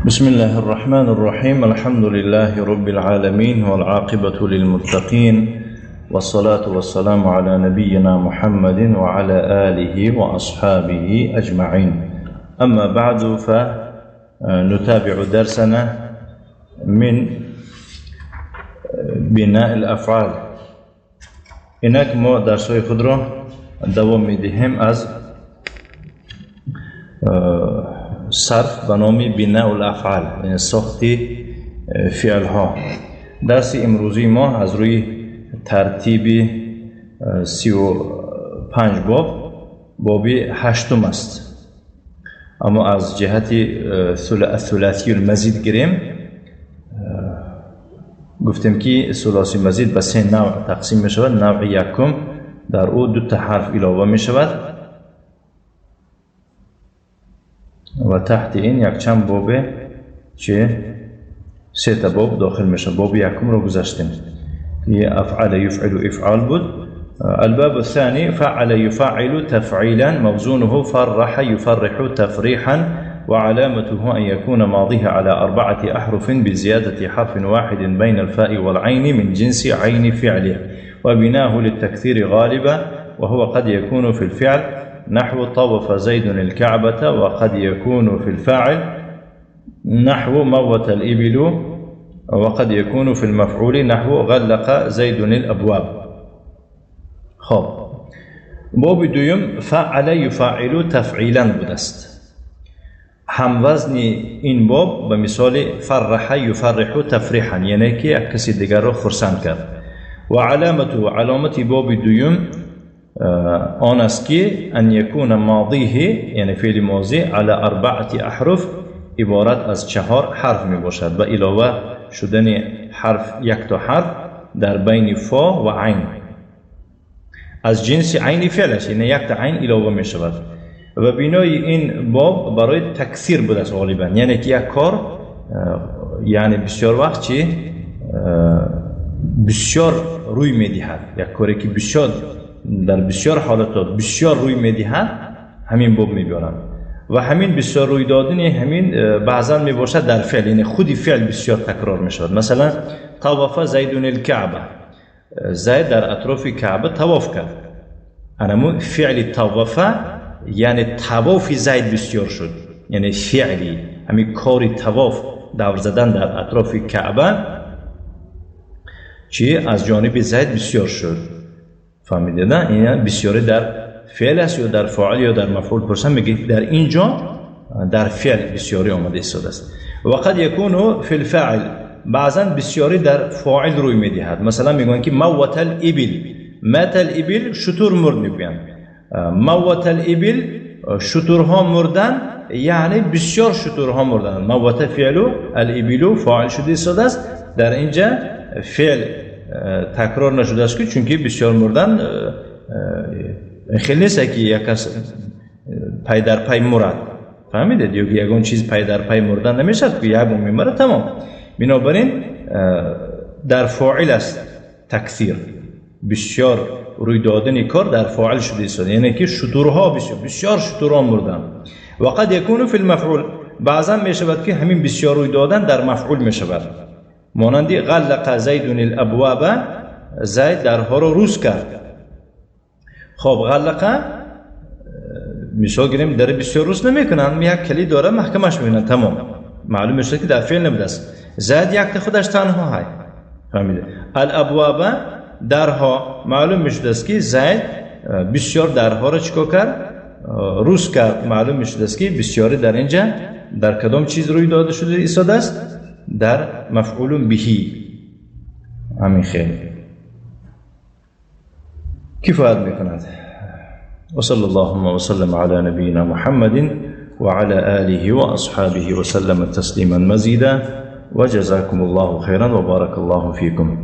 بسم الله الرحمن الرحيم. الحمد لله رب العالمين والعاقبة للمتقين، والصلاة والسلام على نبينا محمد وعلى آله وأصحابه أجمعين. أما بعد، فنتابع درسنا من بناء الأفعال. هناك ما درسوي خضرة دوام میدهیم از صرف به نام بناء الافعال، یعنی ساخت فعل ها. درس امروزی ما از روی ترتیب 35 باب 8 است، اما از جهت ثلاثی المزید گیریم. گفتیم که ثلاثی مزید به 3 نوع تقسیم می شود. نوع یکم در او 2 حرف علاوه می شود و تحت این یک چند باب 3 باب داخل میشه. باب یکم رو گذاشتیم که افعل یفعل افعال بود. الباب الثاني فعل يفعل تفعيلا موزونه فرح يفرح تفريحا وعلامته أن يكون ماضيه على 4 أحرف بزيادة حرف واحد بين الفاء والعين من جنس عين فعله، وبناه للتكثير غالبا، وهو قد يكون في الفعل نحو طوف زيد الكعبة، وقد يكون في الفاعل نحو موت الإبل، وقد يكون في المفعول نحو غلق زيد الأبواب. خب، باب دویم فعل یفعل تفعیلا بود است. هموزن این باب به مثال فرح یفرح تفریحا، یعنی که یک کسی دیگر را خرسند کرد. و علامت باب دویم آن است که ان یکون ماضیه، یعنی فعل ماضی، على 4 احرف، عبارت از 4 حرف می باشد، و علاوه شدن یک تا حرف در بین فا و عین از جنس عین فعلش، یعنی یک تا عین علاوه می شود. و بنای این باب برای تکثیر بود است غالبا، یعنی که یک کار یعنی بسیار وقت چی بسیار روی می دهد، یک کاری که بسیار در بسیار حالات بسیار روی میدهد، همین باب میبرن. و همین بسیار روی دادن همین بعضا میباشد در فعل، یعنی خودی فعل بسیار تکرار میشود. مثلا طواف زید الکعبه، زید در اطراف کعبه طواف کرد. انمو فعل طواف یعنی طواف زید بسیار شد، یعنی فعلی همین کاری طواف دور زدن در اطراف کعبه چی از جانب زید بسیار شد. فهمیده نه؟ این بسیاری در فعل است یا در فاعل یا در مفعول. پرسن میگه در اینجا در فعل بسیاری آمده ایستاده است. و قد یکون فی الفاعل، بعضا بسیاری در فاعل روی میدهد. مثلا میگن که موت الابل، مات الابل شتر مرد میگویند. موت الابل شترها مردن، یعنی بسیار شترها مردن. موت فعل الابل فاعل شده ایستاده است. در اینجا فعل تکرار نشده است که چونکه بسیار مردن خیلی نیست که یک کس پای در پای مرد. فهمیدید؟ یا یگان چیز پای در پای مردن نمیشد که یگان میمره تمام. بنابراین در فاعل است تکثیر، بسیار روی دادن کار در فاعل شده است، یعنی که شترها بسیار شترها مردن. و قد یکون فی المفعول، بعضا میشود که همین بسیار روی دادن در مفعول میشود. مانندی غلق زید الابواب، زید درها را روز کرد. خب غلقه مثال گیریم در بسیار روز نمیکنن، یک کلی داره محکمش میکنن، تمام معلوم میشه که در فعل نبوده است. زید یک خودش تنها های. فهمیده؟ الابواب درها، معلوم میشه است که زید بسیار درها را چیکار کرد؟ روز کرد. معلوم میشه است که بسیاری در اینجا در کدام چیز روی داده شده ایستاده است؟ در مفعول بهی. همین خیلی کفایت میکند. و صلی الله و سلم علی نبینا محمد و علی آله و اصحابه و سلم تسلیما مزیدا و جزاکم الله خیرا و بارک الله فیکم.